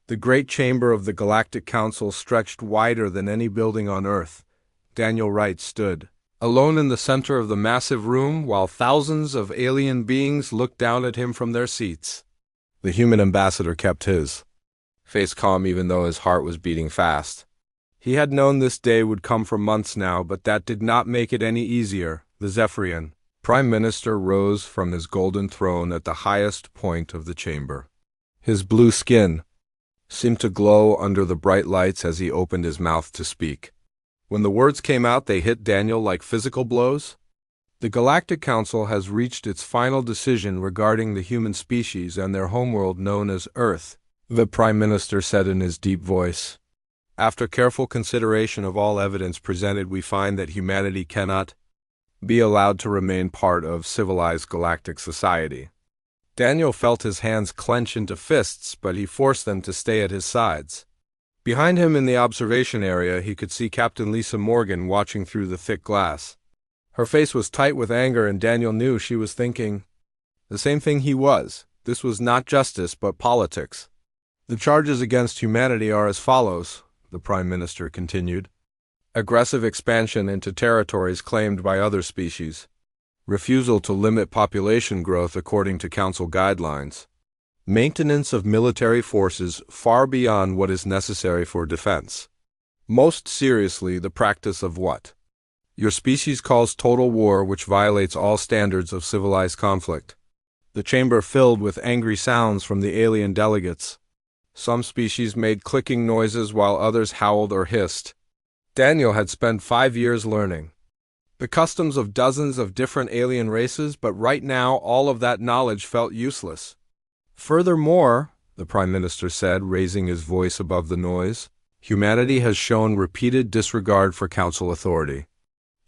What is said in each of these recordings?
The great chamber of the Galactic Council stretched wider than any building on Earth. Daniel Wright stood, alone in the center of the massive room, while thousands of alien beings looked down at him from their seats. The human ambassador kept his face calm even though his heart was beating fast. He had known this day would come for months now, but that did not make it any easier. The Zephyrian Prime Minister rose from his golden throne at the highest point of the chamber. His blue skin seemed to glow under the bright lights as he opened his mouth to speak. When the words came out, they hit Daniel like physical blows. The Galactic Council has reached its final decision regarding the human species and their homeworld known as Earth, the Prime Minister said in his deep voice. After careful consideration of all evidence presented, we find that humanity cannot be allowed to remain part of civilized galactic society. Daniel felt his hands clench into fists, but he forced them to stay at his sides. Behind him in the observation area, he could see Captain Lisa Morgan watching through the thick glass. Her face was tight with anger, and Daniel knew she was thinking the same thing he was. This was not justice, but politics. The charges against humanity are as follows, the Prime Minister continued. Aggressive expansion into territories claimed by other species. Refusal to limit population growth according to Council guidelines. Maintenance of military forces far beyond what is necessary for defense. Most seriously, the practice of what your species calls total war, which violates all standards of civilized conflict. The chamber filled with angry sounds from the alien delegates. Some species made clicking noises while others howled or hissed. Daniel had spent 5 years learning the customs of dozens of different alien races, but right now all of that knowledge felt useless. Furthermore, the Prime Minister said, raising his voice above the noise, humanity has shown repeated disregard for Council authority.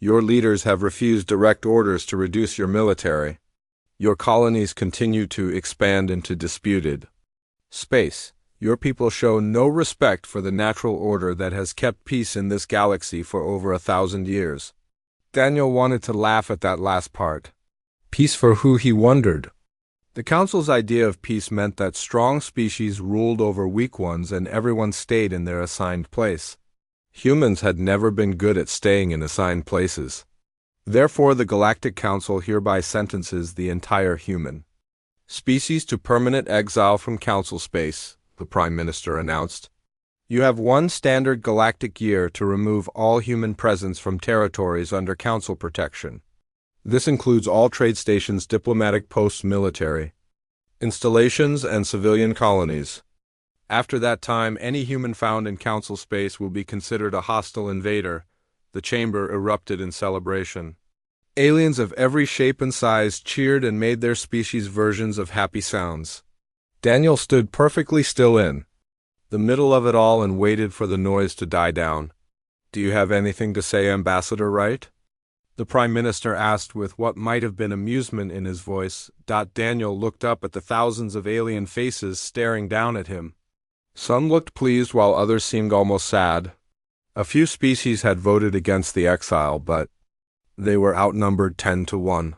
Your leaders have refused direct orders to reduce your military. Your colonies continue to expand into disputed space. Your people show no respect for the natural order that has kept peace in this galaxy for over 1,000 years. Daniel wanted to laugh at that last part. Peace for who, he wondered. The Council's idea of peace meant that strong species ruled over weak ones and everyone stayed in their assigned place. Humans had never been good at staying in assigned places. Therefore, the Galactic Council hereby sentences the entire human species to permanent exile from Council space, the Prime Minister announced. You have 1 standard galactic year to remove all human presence from territories under Council protection. This includes all trade stations, diplomatic posts, military installations, and civilian colonies. After that time, any human found in Council space will be considered a hostile invader. The chamber erupted in celebration. Aliens of every shape and size cheered and made their species versions of happy sounds. Daniel stood perfectly still in the middle of it all and waited for the noise to die down. Do you have anything to say, Ambassador Wright? The Prime Minister asked with what might have been amusement in his voice. Daniel looked up at the thousands of alien faces staring down at him. Some looked pleased while others seemed almost sad. A few species had voted against the exile, but they were outnumbered 10 to 1.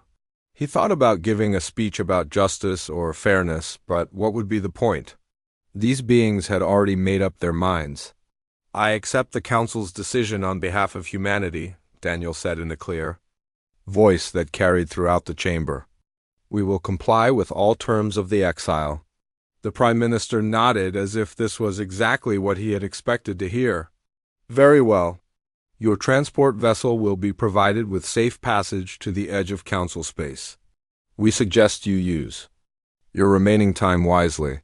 He thought about giving a speech about justice or fairness, but what would be the point? These beings had already made up their minds. I accept the Council's decision on behalf of humanity, Daniel said in a clear voice that carried throughout the chamber. We will comply with all terms of the exile. The Prime Minister nodded as if this was exactly what he had expected to hear. Very well. Your transport vessel will be provided with safe passage to the edge of Council space. We suggest you use your remaining time wisely.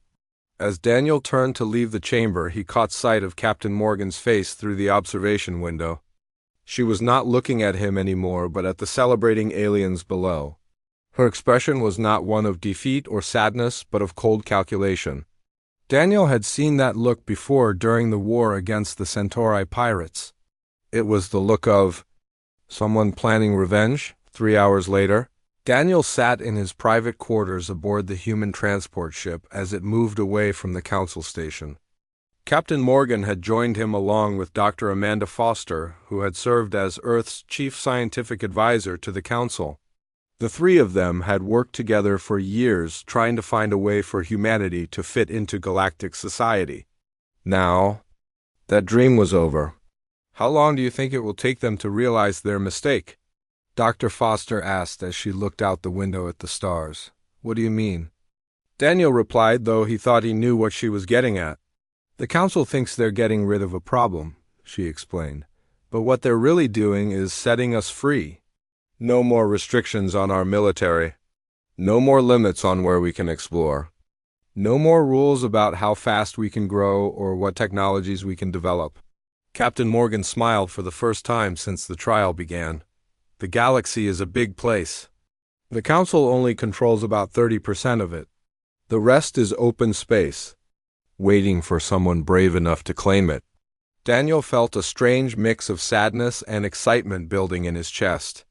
As Daniel turned to leave the chamber, he caught sight of Captain Morgan's face through the observation window. She was not looking at him anymore, but at the celebrating aliens below. Her expression was not one of defeat or sadness, but of cold calculation. Daniel had seen that look before during the war against the Centauri pirates. It was the look of someone planning revenge. 3 hours later, Daniel sat in his private quarters aboard the human transport ship as it moved away from the Council station. Captain Morgan had joined him along with Dr. Amanda Foster, who had served as Earth's chief scientific advisor to the Council. The 3 of them had worked together for years trying to find a way for humanity to fit into galactic society. Now, that dream was over. How long do you think it will take them to realize their mistake? Dr. Foster asked as she looked out the window at the stars. What do you mean? Daniel replied, though he thought he knew what she was getting at. The council thinks they're getting rid of a problem, she explained. But what they're really doing is setting us free. No more restrictions on our military. No more limits on where we can explore. No more rules about how fast we can grow or what technologies we can develop. Captain Morgan smiled for the first time since the trial began. The galaxy is a big place. The Council only controls about 30% of it. The rest is open space, waiting for someone brave enough to claim it. Daniel felt a strange mix of sadness and excitement building in his chest.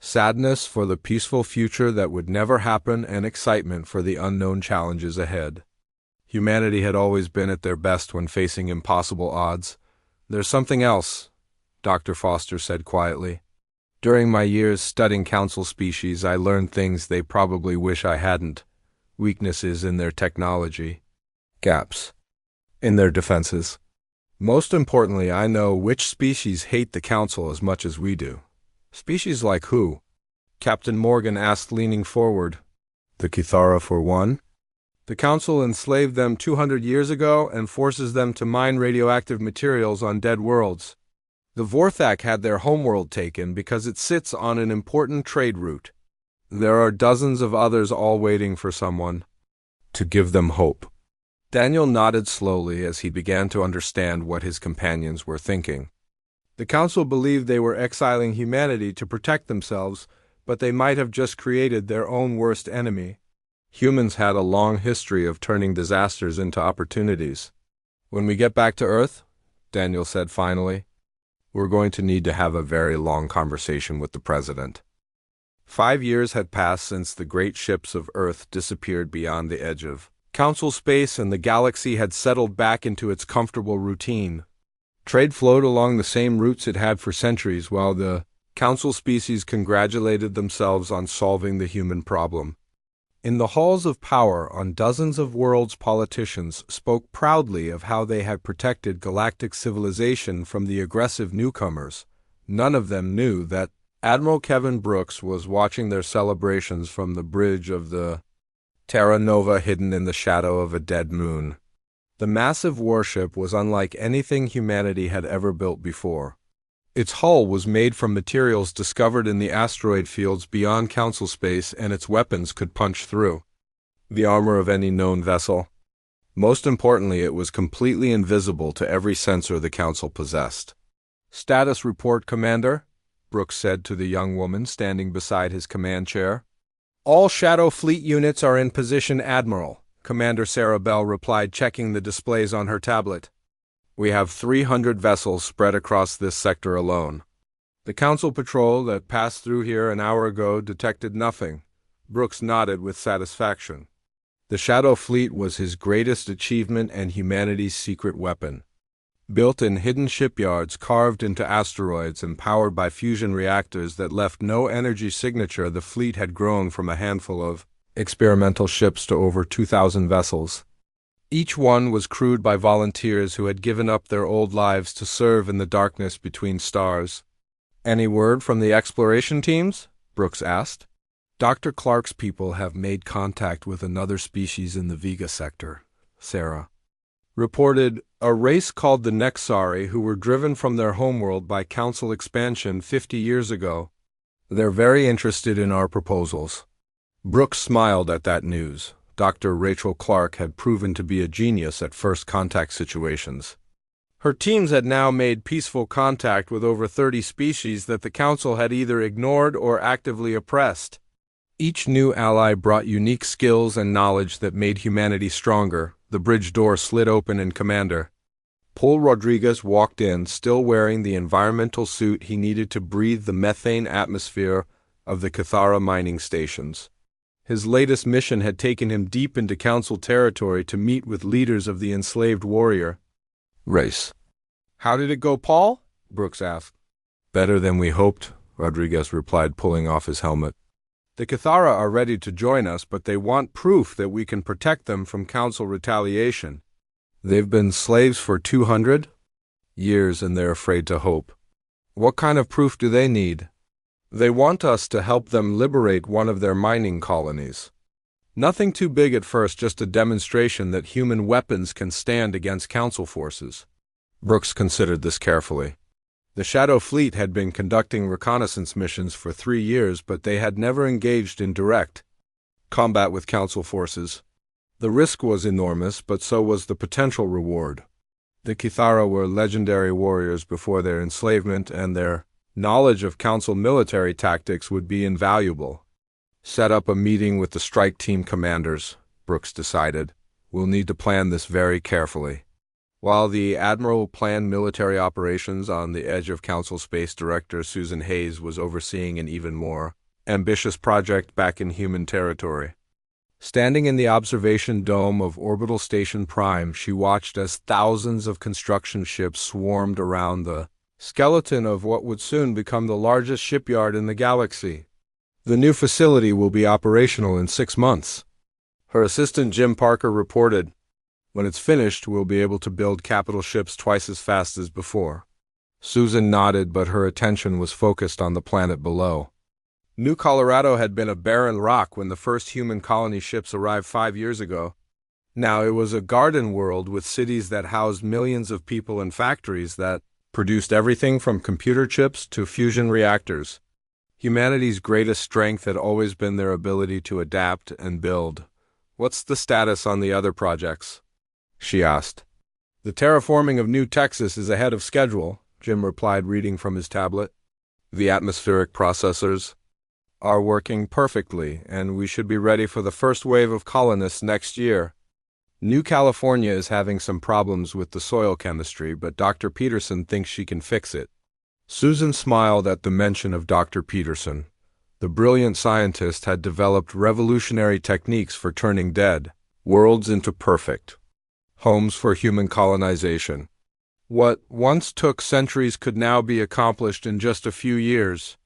Sadness for the peaceful future that would never happen and excitement for the unknown challenges ahead. Humanity had always been at their best when facing impossible odds. There's something else, Dr. Foster said quietly. During my years studying council species, I learned things they probably wish I hadn't. Weaknesses in their technology. Gaps in their defenses. Most importantly, I know which species hate the council as much as we do. Species like who? Captain Morgan asked, leaning forward. The Kithara, for one. The council enslaved them 200 years ago and forces them to mine radioactive materials on dead worlds. The Vorthak had their homeworld taken because it sits on an important trade route. There are dozens of others all waiting for someone to give them hope. Daniel nodded slowly as he began to understand what his companions were thinking. The council believed they were exiling humanity to protect themselves, but they might have just created their own worst enemy. Humans had a long history of turning disasters into opportunities. When we get back to Earth, Daniel said finally, we're going to need to have a very long conversation with the President. 5 years had passed since the great ships of Earth disappeared beyond the edge of Council space, and the galaxy had settled back into its comfortable routine. Trade flowed along the same routes it had for centuries, while the Council species congratulated themselves on solving the human problem. In the halls of power, on dozens of worlds, politicians spoke proudly of how they had protected galactic civilization from the aggressive newcomers. None of them knew that Admiral Kevin Brooks was watching their celebrations from the bridge of the Terra Nova, hidden in the shadow of a dead moon. The massive warship was unlike anything humanity had ever built before. Its hull was made from materials discovered in the asteroid fields beyond Council space, and its weapons could punch through the armor of any known vessel. Most importantly, it was completely invisible to every sensor the Council possessed. "Status report, Commander," Brooks said to the young woman standing beside his command chair. "All Shadow Fleet units are in position, Admiral," Commander Sarah Bell replied, checking the displays on her tablet. "We have 300 vessels spread across this sector alone. The Council patrol that passed through here an hour ago detected nothing." Brooks nodded with satisfaction. The Shadow Fleet was his greatest achievement and humanity's secret weapon. Built in hidden shipyards carved into asteroids and powered by fusion reactors that left no energy signature, the fleet had grown from a handful of experimental ships to over 2,000 vessels. Each one was crewed by volunteers who had given up their old lives to serve in the darkness between stars. "Any word from the exploration teams?" Brooks asked. "Dr. Clark's people have made contact with another species in the Vega sector," Sarah reported, "a race called the Nexari who were driven from their homeworld by Council expansion 50 years ago. They're very interested in our proposals." Brooks smiled at that news. Dr. Rachel Clark had proven to be a genius at first contact situations. Her teams had now made peaceful contact with over 30 species that the Council had either ignored or actively oppressed. Each new ally brought unique skills and knowledge that made humanity stronger. The bridge door slid open and Commander Paul Rodriguez walked in, still wearing the environmental suit he needed to breathe the methane atmosphere of the Cathara mining stations. His latest mission had taken him deep into Council territory to meet with leaders of the enslaved warrior race. "How did it go, Paul?" Brooks asked. "Better than we hoped," Rodriguez replied, pulling off his helmet. "The Cathara are ready to join us, but they want proof that we can protect them from Council retaliation. They've been slaves for 200 years and they're afraid to hope. What kind of proof do they need? They want us to help them liberate one of their mining colonies. Nothing too big at first, just a demonstration that human weapons can stand against Council forces. Brooks considered this carefully. The Shadow Fleet had been conducting reconnaissance missions for 3 years, but they had never engaged in direct combat with Council forces. The risk was enormous, but so was the potential reward. The Kithara were legendary warriors before their enslavement, and their knowledge of Council military tactics would be invaluable. Set up a meeting with the strike team commanders, Brooks decided. We'll need to plan this very carefully. While the Admiral planned military operations on the edge of Council space, Director Susan Hayes was overseeing an even more ambitious project back in human territory. Standing in the observation dome of Orbital Station Prime, she watched as thousands of construction ships swarmed around the skeleton of what would soon become the largest shipyard in the galaxy. The new facility will be operational in 6 months. Her assistant Jim Parker reported, when it's finished, we'll be able to build capital ships twice as fast as before. Susan nodded, but her attention was focused on the planet below. New Colorado had been a barren rock when the first human colony ships arrived 5 years ago. Now it was a garden world with cities that housed millions of people and factories that produced everything from computer chips to fusion reactors. Humanity's greatest strength had always been their ability to adapt and build. What's the status on the other projects? She asked. The terraforming of New Texas is ahead of schedule, Jim replied, reading from his tablet. The atmospheric processors are working perfectly, and we should be ready for the first wave of colonists next year. New California is having some problems with the soil chemistry, but Dr. Peterson thinks she can fix it. Susan smiled at the mention of Dr. Peterson. The brilliant scientist had developed revolutionary techniques for turning dead worlds into perfect homes for human colonization. What once took centuries could now be accomplished in just a few years.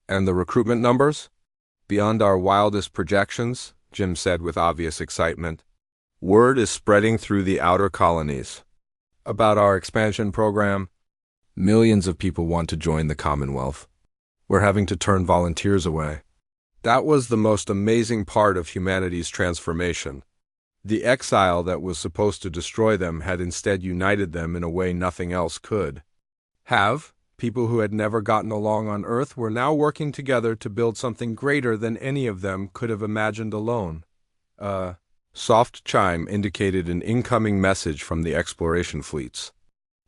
And the recruitment numbers? Beyond our wildest projections, Jim said with obvious excitement. Word is spreading through the outer colonies about our expansion program. Millions of people want to join the Commonwealth. We're having to turn volunteers away. That was the most amazing part of humanity's transformation. The exile that was supposed to destroy them had instead united them in a way nothing else could. People who had never gotten along on Earth were now working together to build something greater than any of them could have imagined alone. A soft chime indicated an incoming message from the exploration fleets.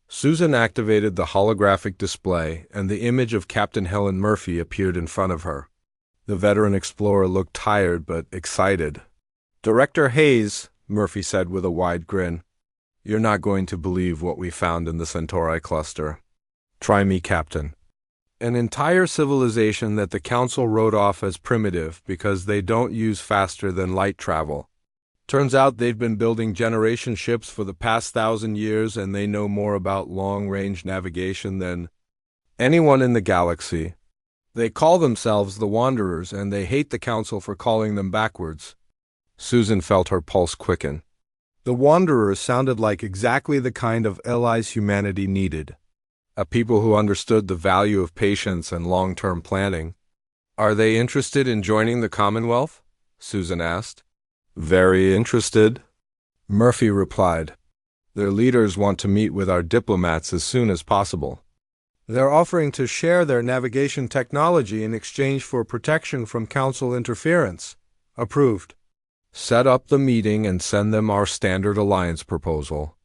Susan activated the holographic display, and the image of Captain Helen Murphy appeared in front of her. The veteran explorer looked tired but excited. Director Hayes, Murphy said with a wide grin, you're not going to believe what we found in the Centauri cluster. Try me, Captain. An entire civilization that the Council wrote off as primitive because they don't use faster than light travel. Turns out they've been building generation ships for the past 1,000 years, and they know more about long-range navigation than anyone in the galaxy. They call themselves the Wanderers, and they hate the Council for calling them backwards. Susan felt her pulse quicken. The Wanderers sounded like exactly the kind of allies humanity needed. A people who understood the value of patience and long-term planning. Are they interested in joining the Commonwealth? Susan asked. Very interested, Murphy replied. Their leaders want to meet with our diplomats as soon as possible. They're offering to share their navigation technology in exchange for protection from Council interference. Approved. Set up the meeting and send them our standard alliance proposal.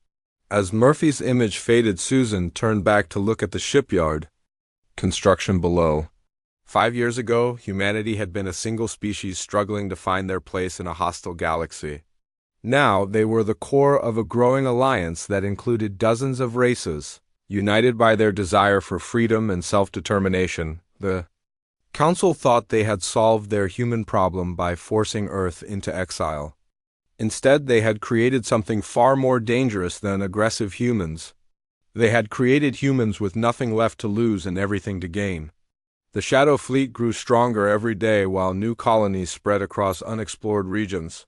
As Murphy's image faded, Susan turned back to look at the shipyard. Construction below. 5 years ago, humanity had been a single species struggling to find their place in a hostile galaxy. Now they were the core of a growing alliance that included dozens of races, united by their desire for freedom and self-determination. The Council thought they had solved their human problem by forcing Earth into exile. Instead, they had created something far more dangerous than aggressive humans. They had created humans with nothing left to lose and everything to gain. The Shadow Fleet grew stronger every day while new colonies spread across unexplored regions.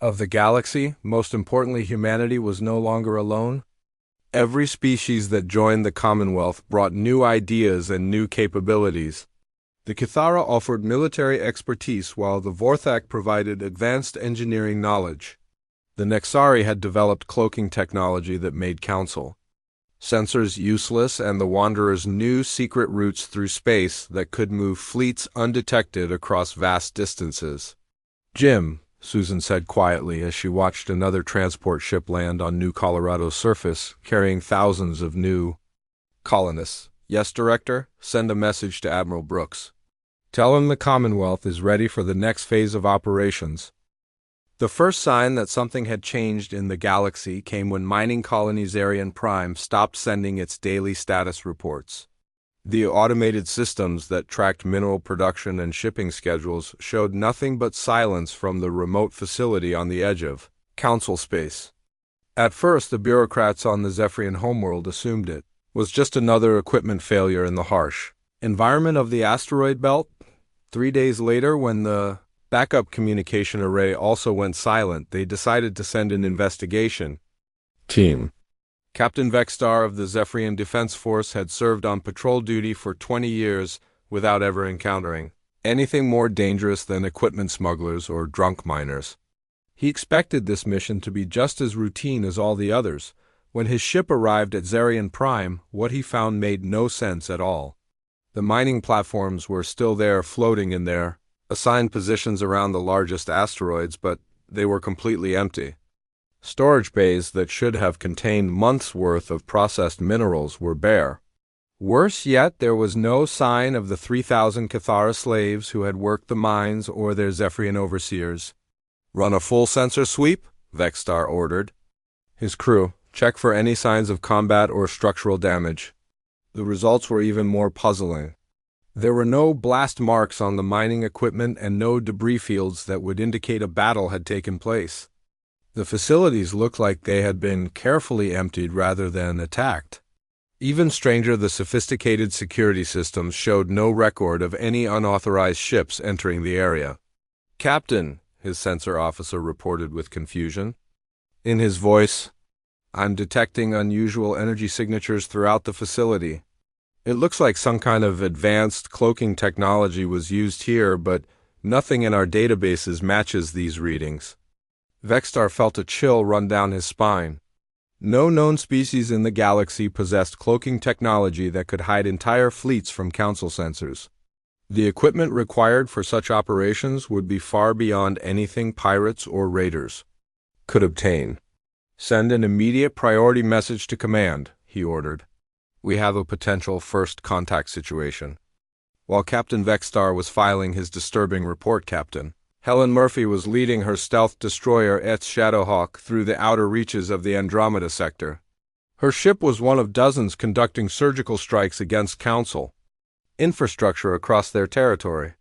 of the galaxy, most importantly humanity, was no longer alone. Every species that joined the Commonwealth brought new ideas and new capabilities. The Kithara offered military expertise while the Vorthak provided advanced engineering knowledge. The Nexari had developed cloaking technology that made Council sensors useless, and the Wanderers knew secret routes through space that could move fleets undetected across vast distances. "Jim," Susan said quietly as she watched another transport ship land on New Colorado's surface, carrying thousands of new colonists. "Yes, Director? Send a message to Admiral Brooks. Tell him the Commonwealth is ready for the next phase of operations." The first sign that something had changed in the galaxy came when mining colony Zarian Prime stopped sending its daily status reports. The automated systems that tracked mineral production and shipping schedules showed nothing but silence from the remote facility on the edge of Council space. At first, the bureaucrats on the Zephyrian homeworld assumed it was just another equipment failure in the harsh environment of the asteroid belt. 3 days later, when the backup communication array also went silent, they decided to send an investigation team. Captain Vexstar of the Zephyrian Defense Force had served on patrol duty for 20 years without ever encountering anything more dangerous than equipment smugglers or drunk miners. He expected this mission to be just as routine as all the others. When his ship arrived at Zarian Prime, what he found made no sense at all. The mining platforms were still there, floating in their assigned positions around the largest asteroids, but they were completely empty. Storage bays that should have contained months' worth of processed minerals were bare. Worse yet, there was no sign of the 3,000 Cathara slaves who had worked the mines or their Zephyrian overseers. "Run a full sensor sweep," Vexstar ordered. His crew, "check for any signs of combat or structural damage." The results were even more puzzling. There were no blast marks on the mining equipment and no debris fields that would indicate a battle had taken place. The facilities looked like they had been carefully emptied rather than attacked. Even stranger, the sophisticated security systems showed no record of any unauthorized ships entering the area. "Captain," his sensor officer reported with confusion. In his voice, "I'm detecting unusual energy signatures throughout the facility. It looks like some kind of advanced cloaking technology was used here, but nothing in our databases matches these readings." Vexstar felt a chill run down his spine. No known species in the galaxy possessed cloaking technology that could hide entire fleets from Council sensors. The equipment required for such operations would be far beyond anything pirates or raiders could obtain. "Send an immediate priority message to command," he ordered. "We have a potential first contact situation." While Captain Vexstar was filing his disturbing report, Helen Murphy was leading her stealth destroyer Shadowhawk through the outer reaches of the Andromeda sector. Her ship was one of dozens conducting surgical strikes against Council infrastructure across their territory.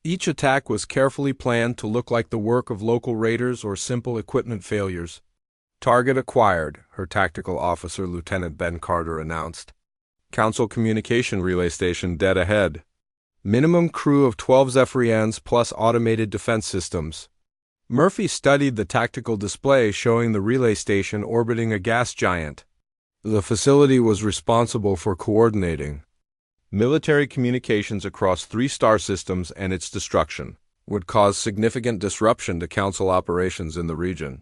Each attack was carefully planned to look like the work of local raiders or simple equipment failures. "Target acquired," her tactical officer, Lieutenant Ben Carter, announced. "Council communication relay station dead ahead. Minimum crew of 12 Zephyrians plus automated defense systems." Murphy studied the tactical display showing the relay station orbiting a gas giant. The facility was responsible for coordinating military communications across 3 star systems, and its destruction would cause significant disruption to Council operations in the region.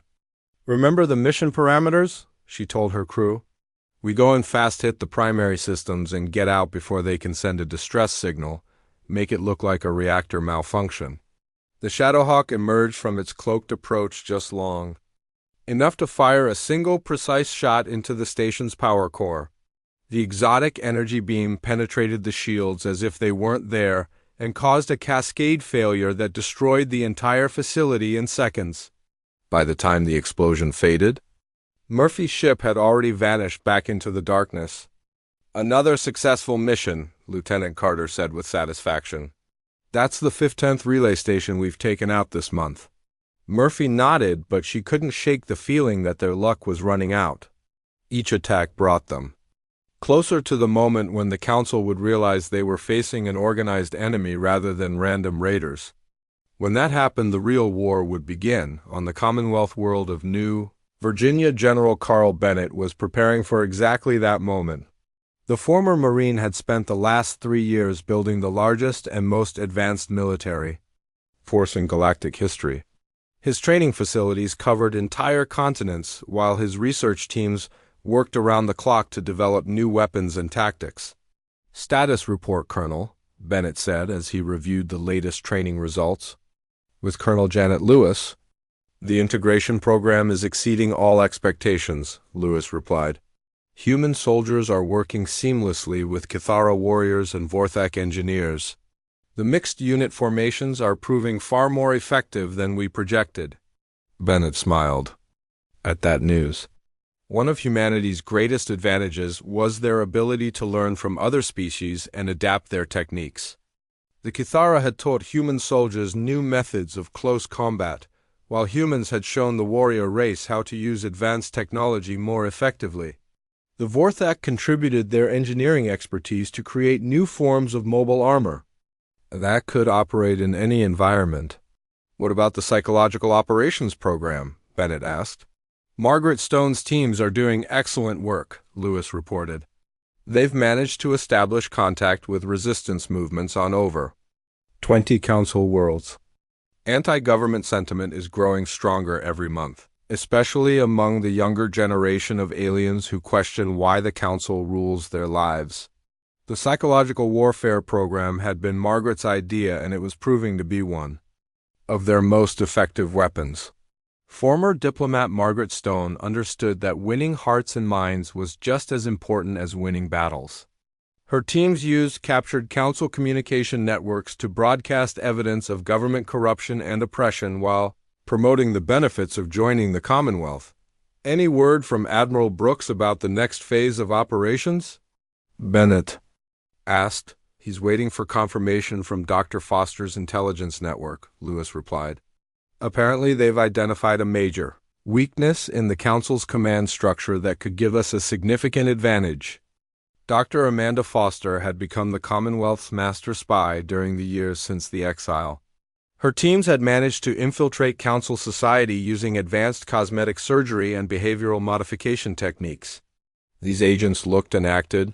"Remember the mission parameters?" she told her crew. "We go and fast hit the primary systems and get out before they can send a distress signal, make it look like a reactor malfunction." The Shadowhawk emerged from its cloaked approach just long enough to fire a single precise shot into the station's power core. The exotic energy beam penetrated the shields as if they weren't there and caused a cascade failure that destroyed the entire facility in seconds. By the time the explosion faded, Murphy's ship had already vanished back into the darkness. "Another successful mission," Lieutenant Carter said with satisfaction. "That's the 15th relay station we've taken out this month." Murphy nodded, but she couldn't shake the feeling that their luck was running out. Each attack brought them closer to the moment when the Council would realize they were facing an organized enemy rather than random raiders. When that happened, the real war would begin on the Commonwealth world of New Virginia. General Carl Bennett was preparing for exactly that moment. The former Marine had spent the last 3 years building the largest and most advanced military force in galactic history. His training facilities covered entire continents, while his research teams worked around the clock to develop new weapons and tactics. "Status report, Colonel," Bennett said as he reviewed the latest training results. With Colonel Janet Lewis, "The integration program is exceeding all expectations," Lewis replied. "Human soldiers are working seamlessly with Kithara warriors and Vorthak engineers. The mixed unit formations are proving far more effective than we projected." Bennett smiled at that news. One of humanity's greatest advantages was their ability to learn from other species and adapt their techniques. The Kithara had taught human soldiers new methods of close combat, while humans had shown the warrior race how to use advanced technology more effectively. The Vorthak contributed their engineering expertise to create new forms of mobile armor that could operate in any environment. "What about the psychological operations program?" Bennett asked. "Margaret Stone's teams are doing excellent work," Lewis reported. "They've managed to establish contact with resistance movements on over 20 Council worlds. Anti-government sentiment is growing stronger every month, especially among the younger generation of aliens who question why the Council rules their lives. The psychological warfare program had been Margaret's idea, and it was proving to be one of their most effective weapons." Former diplomat Margaret Stone understood that winning hearts and minds was just as important as winning battles. Her teams used captured Council communication networks to broadcast evidence of government corruption and oppression while promoting the benefits of joining the Commonwealth. "Any word from Admiral Brooks about the next phase of operations?" Bennett asked. "He's waiting for confirmation from Dr. Foster's intelligence network," Lewis replied. "Apparently they've identified a major weakness in the Council's command structure that could give us a significant advantage." Dr. Amanda Foster had become the Commonwealth's master spy during the years since the exile. Her teams had managed to infiltrate Council society using advanced cosmetic surgery and behavioral modification techniques. These agents looked and acted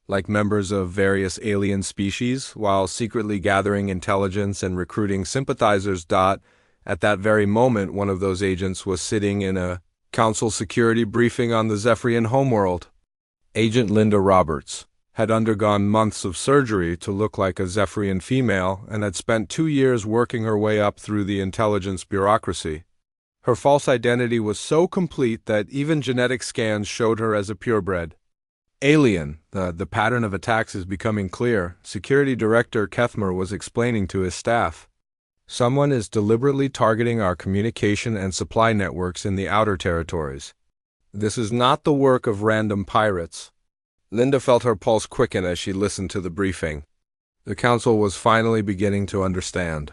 like members of various alien species, while secretly gathering intelligence and recruiting sympathizers. At that very moment, one of those agents was sitting in a Council security briefing on the Zephyrian homeworld. Agent Linda Roberts had undergone months of surgery to look like a Zephyrian female and had spent 2 years working her way up through the intelligence bureaucracy. Her false identity was so complete that even genetic scans showed her as a purebred alien. The pattern of attacks is becoming clear, Security Director Kethmer was explaining to his staff. "Someone is deliberately targeting our communication and supply networks in the outer territories. This is not the work of random pirates." Linda felt her pulse quicken as she listened to the briefing. The Council was finally beginning to understand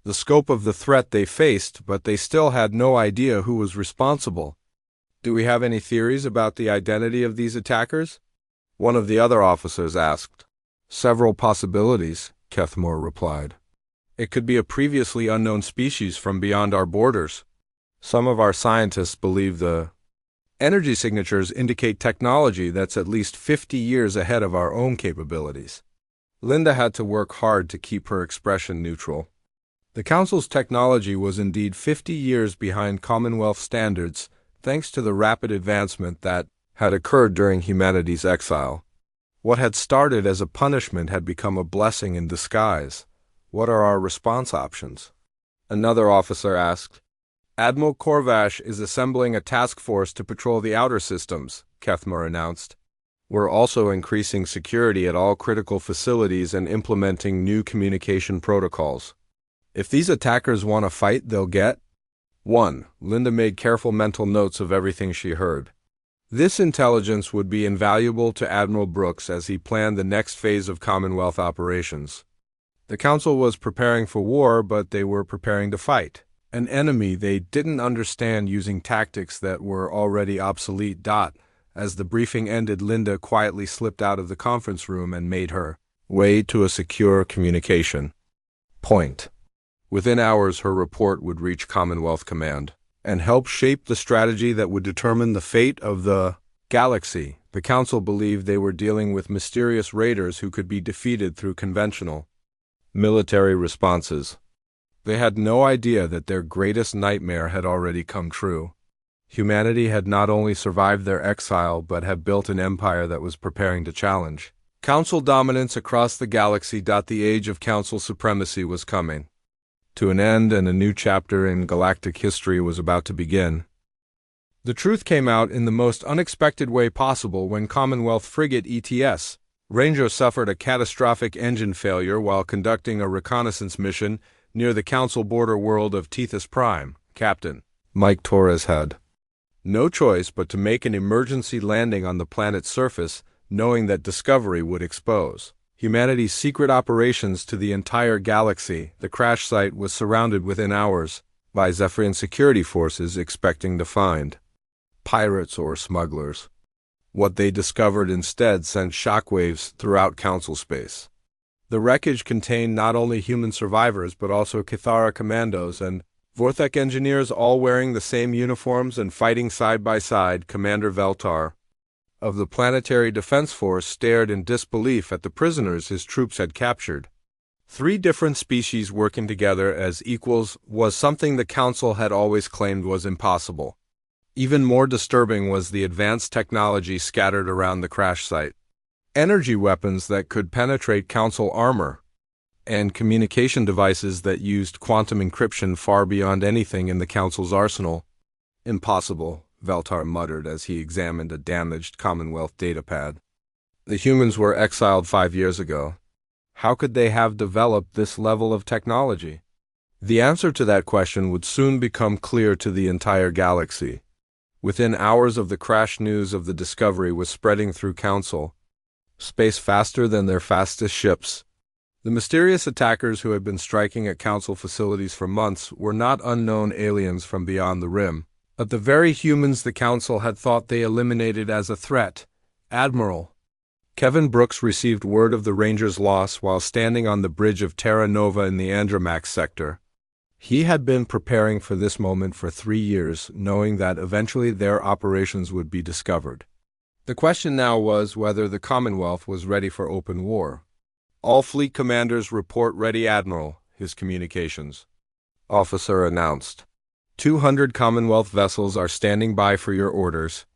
the scope of the threat they faced, but they still had no idea who was responsible. "Do we have any theories about the identity of these attackers?" one of the other officers asked. "Several possibilities," Kethmore replied. "It could be a previously unknown species from beyond our borders. Some of our scientists believe the energy signatures indicate technology that's at least 50 years ahead of our own capabilities." Linda had to work hard to keep her expression neutral. The Council's technology was indeed 50 years behind Commonwealth standards, thanks to the rapid advancement that had occurred during humanity's exile. What had started as a punishment had become a blessing in disguise. "What are our response options?" another officer asked. "Admiral Korvash is assembling a task force to patrol the outer systems," Kethmer announced. "We're also increasing security at all critical facilities and implementing new communication protocols. If these attackers want to fight, they'll get 1. Linda made careful mental notes of everything she heard. This intelligence would be invaluable to Admiral Brooks as he planned the next phase of Commonwealth operations. The Council was preparing for war, but they were preparing to fight an enemy they didn't understand, using tactics that were already obsolete. As the briefing ended, Linda quietly slipped out of the conference room and made her way to a secure communication point. Within hours, her report would reach Commonwealth Command and help shape the strategy that would determine the fate of the galaxy. The Council believed they were dealing with mysterious raiders who could be defeated through conventional military responses. They had no idea that their greatest nightmare had already come true. Humanity had not only survived their exile, but had built an empire that was preparing to challenge Council dominance across the galaxy. The age of Council supremacy was coming to an end, and a new chapter in galactic history was about to begin. The truth came out in the most unexpected way possible when Commonwealth frigate ETS Ranger suffered a catastrophic engine failure while conducting a reconnaissance mission near the Council border world of Tethys Prime. Captain Mike Torres had no choice but to make an emergency landing on the planet's surface, knowing that discovery would expose humanity's secret operations to the entire galaxy. The crash site was surrounded within hours by Zephyrian security forces expecting to find pirates or smugglers. What they discovered instead sent shockwaves throughout Council space. The wreckage contained not only human survivors but also Cathara commandos and Vorthek engineers, all wearing the same uniforms and fighting side by side. Commander Veltar of the Planetary Defense Force stared in disbelief at the prisoners his troops had captured. 3 different species working together as equals was something the Council had always claimed was impossible. Even more disturbing was the advanced technology scattered around the crash site. Energy weapons that could penetrate Council armor, and communication devices that used quantum encryption far beyond anything in the Council's arsenal. Impossible, Veltar muttered as he examined a damaged Commonwealth datapad. The humans were exiled 5 years ago. How could they have developed this level of technology? The answer to that question would soon become clear to the entire galaxy. Within hours of the crash, news of the discovery was spreading through Council space faster than their fastest ships. The mysterious attackers who had been striking at Council facilities for months were not unknown aliens from beyond the rim, but the very humans the Council had thought they eliminated as a threat. Admiral Kevin Brooks received word of the Rangers' loss while standing on the bridge of Terra Nova in the Andromax sector. He had been preparing for this moment for 3 years, knowing that eventually their operations would be discovered. The question now was whether the Commonwealth was ready for open war. All fleet commanders report ready, Admiral, his communications officer announced. 200 Commonwealth vessels are standing by for your orders.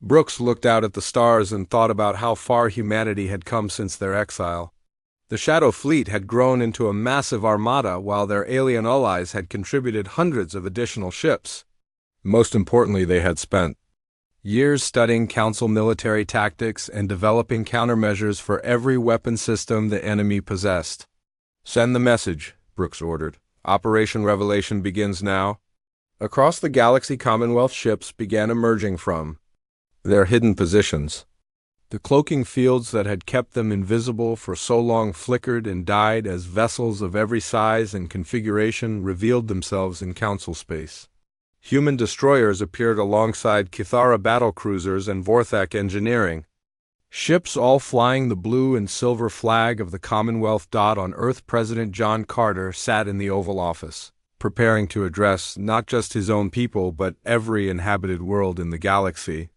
Brooks looked out at the stars and thought about how far humanity had come since their exile. The Shadow Fleet had grown into a massive armada while their alien allies had contributed hundreds of additional ships. Most importantly, they had spent years studying Council military tactics and developing countermeasures for every weapon system the enemy possessed. Send the message, Brooks ordered. Operation Revelation begins now. Across the galaxy, Commonwealth ships began emerging from their hidden positions. The cloaking fields that had kept them invisible for so long flickered and died as vessels of every size and configuration revealed themselves in Council space. Human destroyers appeared alongside Cathara battlecruisers and Vorthek engineering. Ships all flying the blue and silver flag of the Commonwealth. On Earth, President John Carter sat in the Oval Office, preparing to address not just his own people but every inhabited world in the galaxy.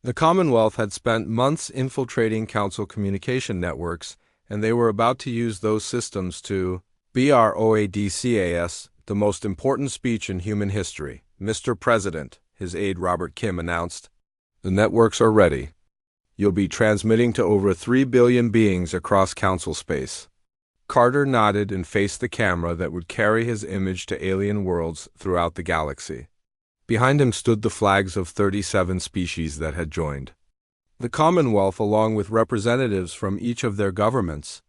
The Commonwealth had spent months infiltrating Council communication networks, and they were about to use those systems to BROADCAS, the most important speech in human history. Mr. President, his aide Robert Kim announced, the networks are ready. You'll be transmitting to over 3 billion beings across Council space. Carter nodded and faced the camera that would carry his image to alien worlds throughout the galaxy. Behind him stood the flags of 37 species that had joined the Commonwealth, along with representatives from each of their governments.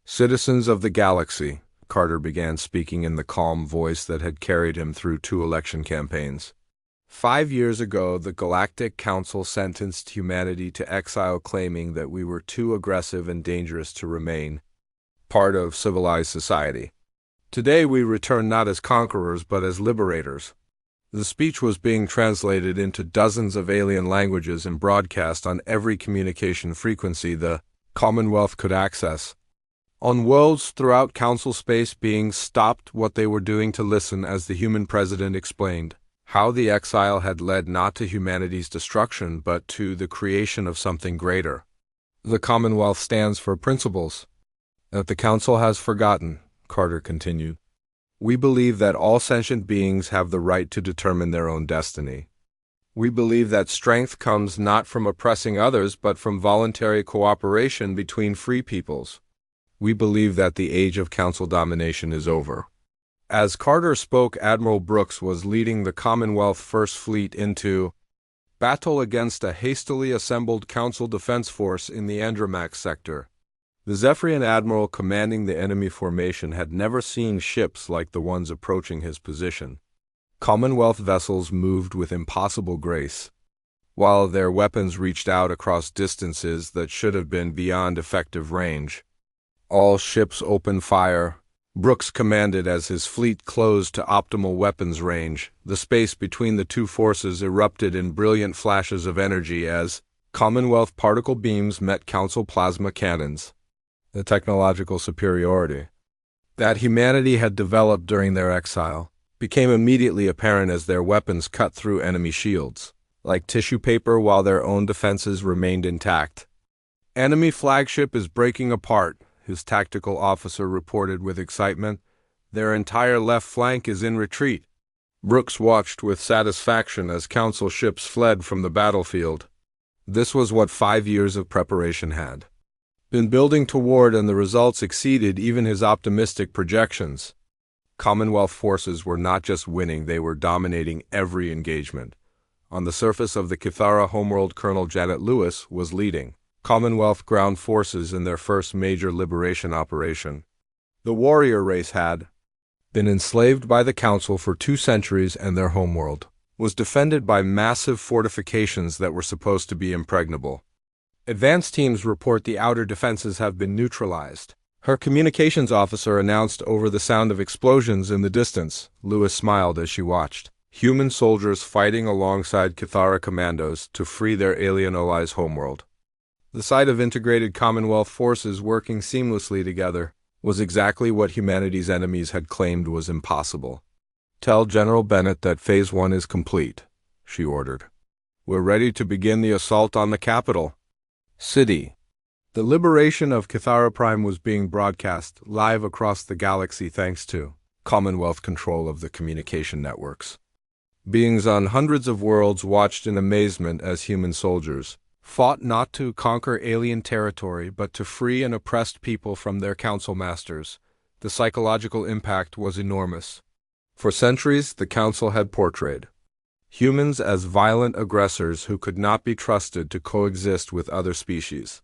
Citizens of the galaxy, Carter began, speaking in the calm voice that had carried him through 2 election campaigns. 5 years ago, the Galactic Council sentenced humanity to exile, claiming that we were too aggressive and dangerous to remain part of civilized society. Today we return not as conquerors but as liberators. The speech was being translated into dozens of alien languages and broadcast on every communication frequency the Commonwealth could access. On worlds throughout Council space, beings stopped what they were doing to listen as the human president explained how the exile had led not to humanity's destruction but to the creation of something greater. The Commonwealth stands for principles that the Council has forgotten, Carter continued. We believe that all sentient beings have the right to determine their own destiny. We believe that strength comes not from oppressing others but from voluntary cooperation between free peoples. We believe that the age of Council domination is over. As Carter spoke, Admiral Brooks was leading the Commonwealth First Fleet into battle against a hastily assembled Council defense force in the Andromax sector. The Zephyrian admiral commanding the enemy formation had never seen ships like the ones approaching his position. Commonwealth vessels moved with impossible grace, while their weapons reached out across distances that should have been beyond effective range. All ships opened fire, Brooks commanded as his fleet closed to optimal weapons range. The space between the two forces erupted in brilliant flashes of energy as Commonwealth particle beams met Council plasma cannons. The technological superiority that humanity had developed during their exile became immediately apparent as their weapons cut through enemy shields, like tissue paper, while their own defenses remained intact. Enemy flagship is breaking apart, his tactical officer reported with excitement. Their entire left flank is in retreat. Brooks watched with satisfaction as Council ships fled from the battlefield. This was what 5 years of preparation had been building toward, and the results exceeded even his optimistic projections. Commonwealth forces were not just winning, they were dominating every engagement. On the surface of the Kithara homeworld, Colonel Janet Lewis was leading Commonwealth ground forces in their first major liberation operation. The warrior race had been enslaved by the Council for 2 centuries, and their homeworld was defended by massive fortifications that were supposed to be impregnable. Advance teams report the outer defenses have been neutralized, her communications officer announced over the sound of explosions in the distance. Lewis smiled as she watched human soldiers fighting alongside Kithara commandos to free their alien allies' homeworld. The sight of integrated Commonwealth forces working seamlessly together was exactly what humanity's enemies had claimed was impossible. Tell General Bennett that Phase 1 is complete, she ordered. We're ready to begin the assault on the capital city. The liberation of Kithara Prime was being broadcast live across the galaxy thanks to Commonwealth control of the communication networks. Beings on hundreds of worlds watched in amazement as human soldiers fought not to conquer alien territory but to free an oppressed people from their council masters. The psychological impact was enormous. For centuries, the Council had portrayed humans as violent aggressors who could not be trusted to coexist with other species.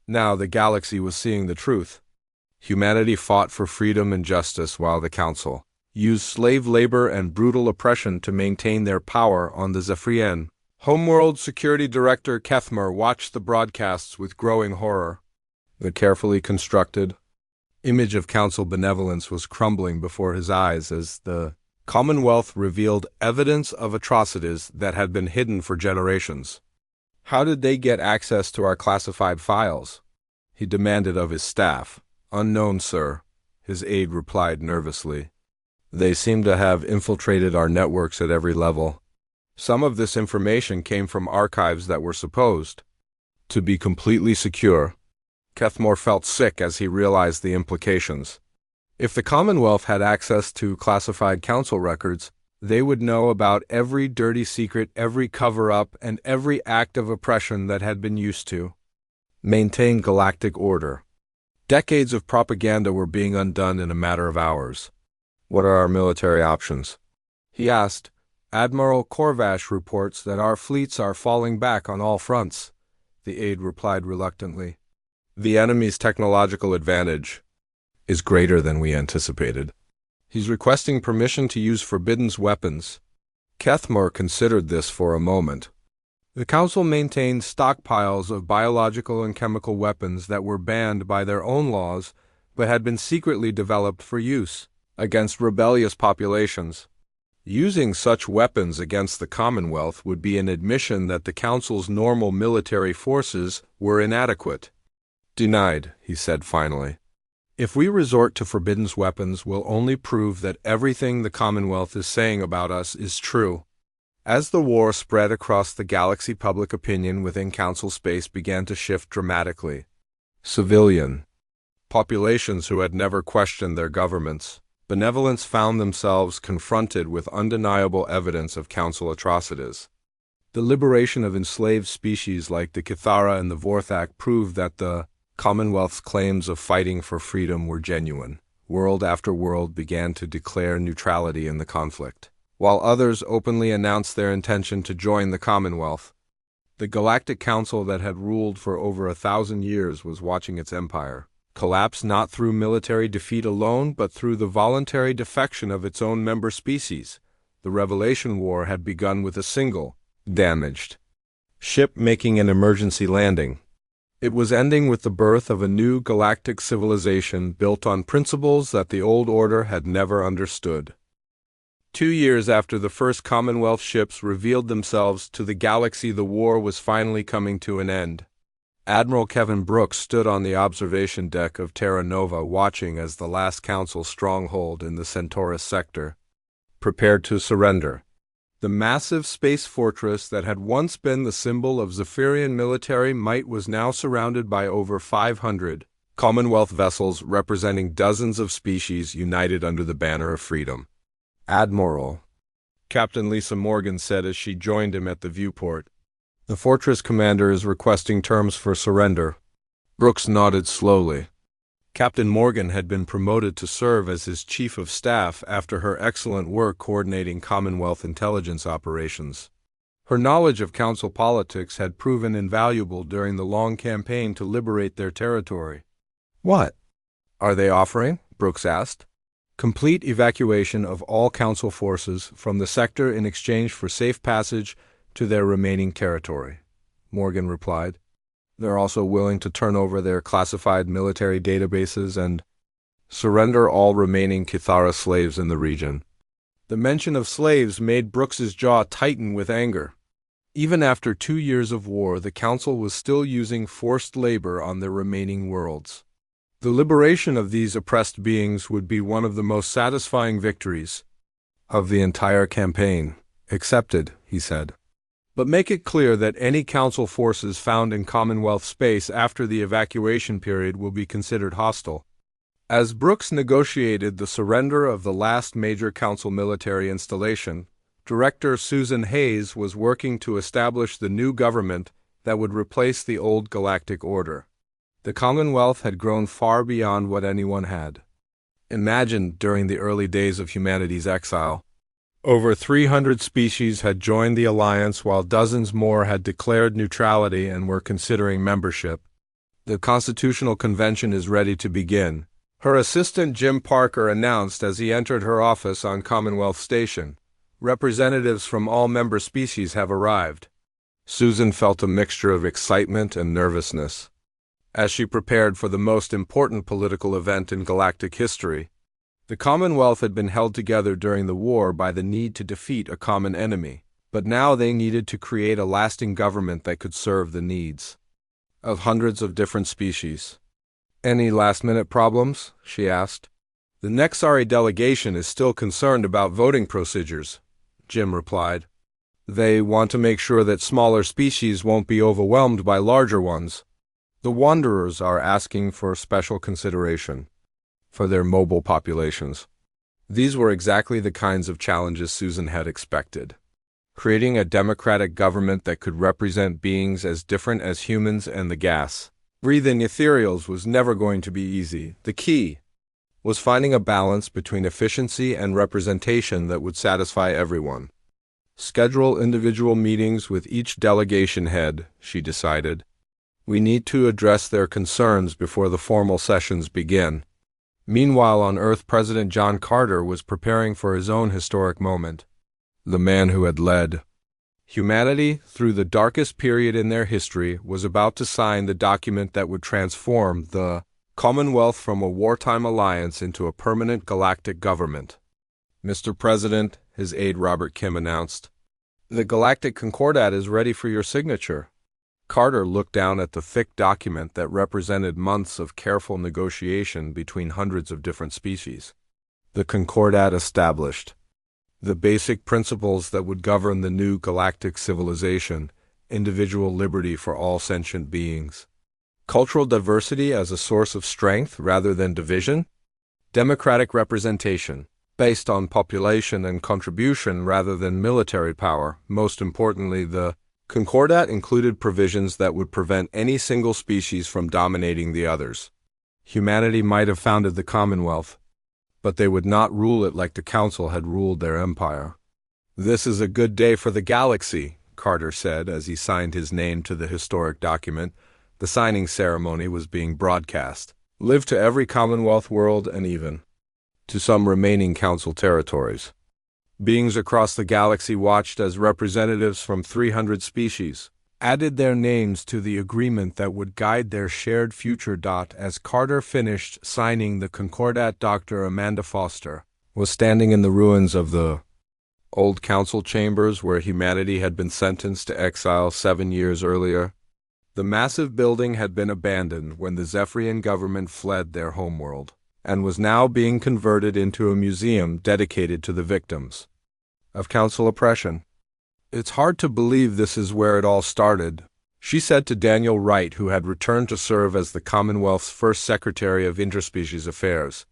Now the galaxy was seeing the truth. Humanity fought for freedom and justice while the Council used slave labor and brutal oppression to maintain their power on the Zephyrian. Homeworld Security Director Kethmer watched the broadcasts with growing horror. The carefully constructed image of Council benevolence was crumbling before his eyes as the Commonwealth revealed evidence of atrocities that had been hidden for generations. How did they get access to our classified files? He demanded of his staff. Unknown, sir, his aide replied nervously. They seem to have infiltrated our networks at every level. Some of this information came from archives that were supposed to be completely secure. Kethmore felt sick as he realized the implications. If the Commonwealth had access to classified Council records, they would know about every dirty secret, every cover-up, and every act of oppression that had been used to maintain galactic order. Decades of propaganda were being undone in a matter of hours. What are our military options? He asked. Admiral Korvash reports that our fleets are falling back on all fronts, the aide replied reluctantly. The enemy's technological advantage is greater than we anticipated. He's requesting permission to use forbidden weapons. Kethmore considered this for a moment. The Council maintained stockpiles of biological and chemical weapons that were banned by their own laws but had been secretly developed for use against rebellious populations. Using such weapons against the Commonwealth would be an admission that the Council's normal military forces were inadequate. Denied, he said finally. If we resort to forbidden weapons, we'll only prove that everything the Commonwealth is saying about us is true. As the war spread across the galaxy, public opinion within Council space began to shift dramatically. Civilian populations who had never questioned their government's benevolence found themselves confronted with undeniable evidence of Council atrocities. The liberation of enslaved species like the Kithara and the Vorthak proved that the Commonwealth's claims of fighting for freedom were genuine. World after world began to declare neutrality in the conflict, while others openly announced their intention to join the Commonwealth. The Galactic Council that had ruled for over 1,000 years was watching its empire collapse not through military defeat alone, but through the voluntary defection of its own member species. The Revelation War had begun with a single, damaged ship making an emergency landing. It was ending with the birth of a new galactic civilization built on principles that the old order had never understood. 2 years after the first Commonwealth ships revealed themselves to the galaxy, the war was finally coming to an end. Admiral Kevin Brooks stood on the observation deck of Terra Nova, watching as the last Council stronghold in the Centaurus sector prepared to surrender. The massive space fortress that had once been the symbol of Zephyrian military might was now surrounded by over 500 Commonwealth vessels representing dozens of species united under the banner of freedom. "Admiral," Captain Lisa Morgan said as she joined him at the viewport, "the fortress commander is requesting terms for surrender." Brooks nodded slowly. Captain Morgan had been promoted to serve as his chief of staff after her excellent work coordinating Commonwealth intelligence operations. Her knowledge of Council politics had proven invaluable during the long campaign to liberate their territory. "What are they offering?" Brooks asked. "Complete evacuation of all Council forces from the sector in exchange for safe passage to their remaining territory," Morgan replied. "They're also willing to turn over their classified military databases and surrender all remaining Kithara slaves in the region." The mention of slaves made Brooks's jaw tighten with anger. Even after 2 years of war, the Council was still using forced labor on their remaining worlds. The liberation of these oppressed beings would be one of the most satisfying victories of the entire campaign. "Accepted," he said. "But make it clear that any Council forces found in Commonwealth space after the evacuation period will be considered hostile." As Brooks negotiated the surrender of the last major Council military installation, Director Susan Hayes was working to establish the new government that would replace the old Galactic Order. The Commonwealth had grown far beyond what anyone had imagined during the early days of humanity's exile. Over 300 species had joined the alliance, while dozens more had declared neutrality and were considering membership. "The Constitutional Convention is ready to begin," her assistant Jim Parker announced as he entered her office on Commonwealth Station. "Representatives from all member species have arrived." Susan felt a mixture of excitement and nervousness as she prepared for the most important political event in galactic history. The Commonwealth had been held together during the war by the need to defeat a common enemy, but now they needed to create a lasting government that could serve the needs of hundreds of different species. "Any last-minute problems?" she asked. "The Nexari delegation is still concerned about voting procedures," Jim replied. "They want to make sure that smaller species won't be overwhelmed by larger ones. The Wanderers are asking for special consideration for their mobile populations." These were exactly the kinds of challenges Susan had expected. Creating a democratic government that could represent beings as different as humans and the gas-breathing ethereals was never going to be easy. The key was finding a balance between efficiency and representation that would satisfy everyone. "Schedule individual meetings with each delegation head," she decided. "We need to address their concerns before the formal sessions begin." Meanwhile, on Earth, President John Carter was preparing for his own historic moment. The man who had led humanity through the darkest period in their history was about to sign the document that would transform the Commonwealth from a wartime alliance into a permanent galactic government. "Mr. President," his aide Robert Kim announced, "the Galactic Concordat is ready for your signature." Carter looked down at the thick document that represented months of careful negotiation between hundreds of different species. The Concordat established the basic principles that would govern the new galactic civilization: individual liberty for all sentient beings, cultural diversity as a source of strength rather than division, democratic representation based on population and contribution rather than military power. Most importantly, the Concordat included provisions that would prevent any single species from dominating the others. Humanity might have founded the Commonwealth, but they would not rule it like the Council had ruled their empire. "This is a good day for the galaxy," Carter said as he signed his name to the historic document. The signing ceremony was being broadcast. "Live to every Commonwealth world and even to some remaining Council territories." Beings across the galaxy watched as representatives from 300 species added their names to the agreement that would guide their shared future. As Carter finished signing the Concordat, Dr. Amanda Foster was standing in the ruins of the old council chambers where humanity had been sentenced to exile 7 years earlier. The massive building had been abandoned when the Zephyrian government fled their homeworld, and was now being converted into a museum dedicated to the victims of council oppression. "It's hard to believe this is where it all started," she said to Daniel Wright, who had returned to serve as the Commonwealth's first Secretary of Interspecies Affairs.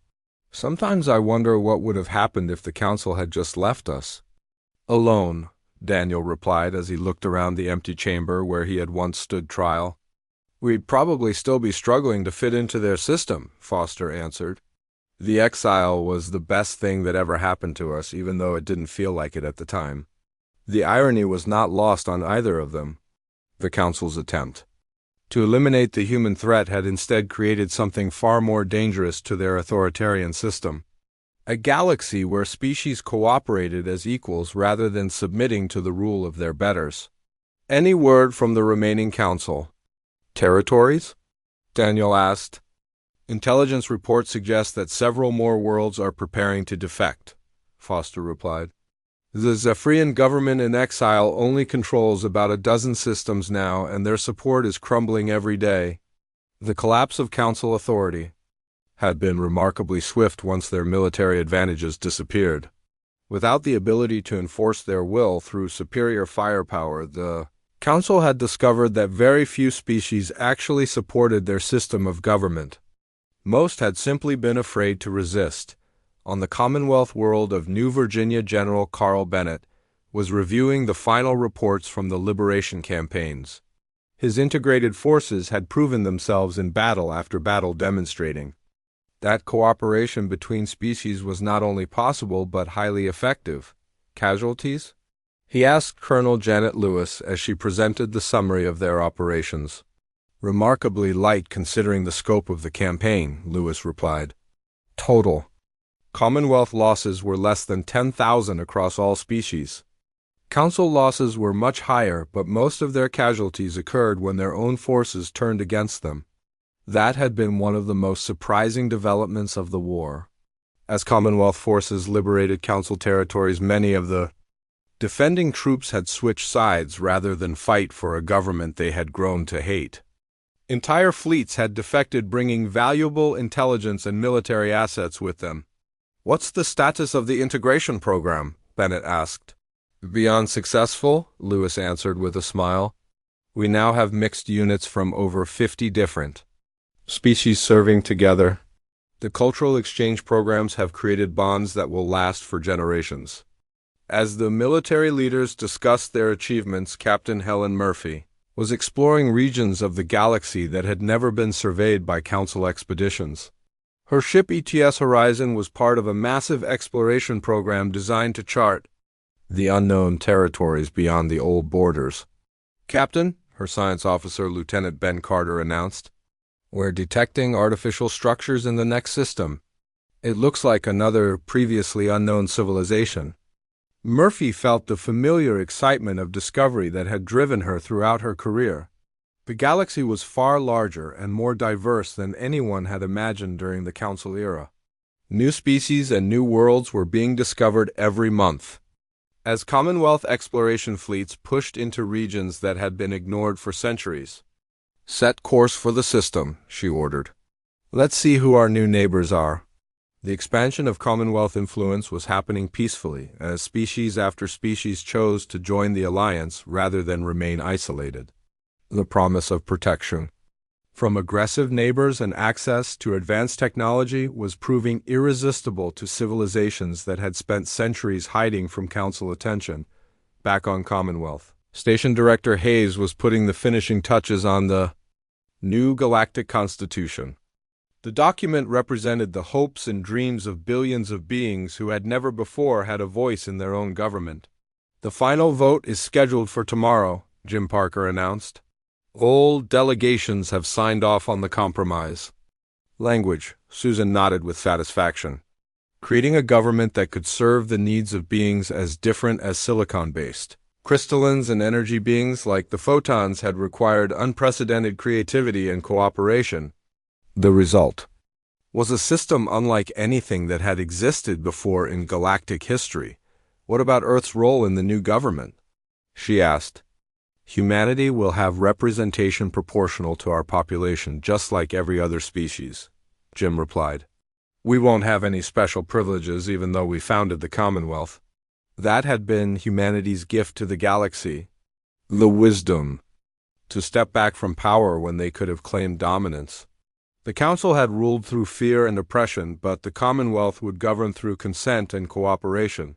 "Sometimes I wonder what would have happened if the council had just left us alone," Daniel replied as he looked around the empty chamber where he had once stood trial. "We'd probably still be struggling to fit into their system," Foster answered. "The exile was the best thing that ever happened to us, even though it didn't feel like it at the time." The irony was not lost on either of them. The Council's attempt to eliminate the human threat had instead created something far more dangerous to their authoritarian system: a galaxy where species cooperated as equals rather than submitting to the rule of their betters. "Any word from the remaining Council territories?" Daniel asked. "Intelligence reports suggest that several more worlds are preparing to defect," Foster replied. "The Zephyrian government in exile only controls about a dozen systems now, and their support is crumbling every day." The collapse of Council authority had been remarkably swift once their military advantages disappeared. Without the ability to enforce their will through superior firepower, the Council had discovered that very few species actually supported their system of government. Most had simply been afraid to resist. On the Commonwealth world of New Virginia, General Carl Bennett was reviewing the final reports from the liberation campaigns. His integrated forces had proven themselves in battle after battle, demonstrating that cooperation between species was not only possible but highly effective. "Casualties?" he asked Colonel Janet Lewis as she presented the summary of their operations. "Remarkably light considering the scope of the campaign," Lewis replied. "Total Commonwealth losses were less than 10,000 across all species. Council losses were much higher, but most of their casualties occurred when their own forces turned against them. That had been one of the most surprising developments of the war. As Commonwealth forces liberated Council territories, many of the defending troops had switched sides rather than fight for a government they had grown to hate. Entire fleets had defected, bringing valuable intelligence and military assets with them. "What's the status of the integration program?" Bennett asked. "Beyond successful," Lewis answered with a smile. "We now have mixed units from over 50 different species serving together. The cultural exchange programs have created bonds that will last for generations." As the military leaders discussed their achievements, Captain Helen Murphy was exploring regions of the galaxy that had never been surveyed by Council expeditions. Her ship ETS Horizon was part of a massive exploration program designed to chart the unknown territories beyond the old borders. "Captain," her science officer, Lieutenant Ben Carter, announced, "we're detecting artificial structures in the next system. It looks like another previously unknown civilization." Murphy felt the familiar excitement of discovery that had driven her throughout her career. The galaxy was far larger and more diverse than anyone had imagined during the Council era. New species and new worlds were being discovered every month. as Commonwealth exploration fleets pushed into regions that had been ignored for centuries. "Set course for the system," she ordered. "Let's see who our new neighbors are." The expansion of Commonwealth influence was happening peacefully, as species after species chose to join the alliance rather than remain isolated. The promise of protection from aggressive neighbors and access to advanced technology was proving irresistible to civilizations that had spent centuries hiding from Council attention. Back on Commonwealth, Station Director Hayes was putting the finishing touches on the new Galactic Constitution. The document represented the hopes and dreams of billions of beings who had never before had a voice in their own government. "The final vote is scheduled for tomorrow," Jim Parker announced. "All delegations have signed off on the compromise." Language, Susan nodded with satisfaction. Creating a government that could serve the needs of beings as different as silicon-based. Crystallines and energy beings like the photons had required unprecedented creativity and cooperation. The result was a system unlike anything that had existed before in galactic history. "What about Earth's role in the new government?" she asked. "Humanity will have representation proportional to our population, just like every other species," Jim replied. "We won't have any special privileges even though we founded the Commonwealth. That had been humanity's gift to the galaxy. The wisdom to step back from power when they could have claimed dominance. The Council had ruled through fear and oppression, but the Commonwealth would govern through consent and cooperation.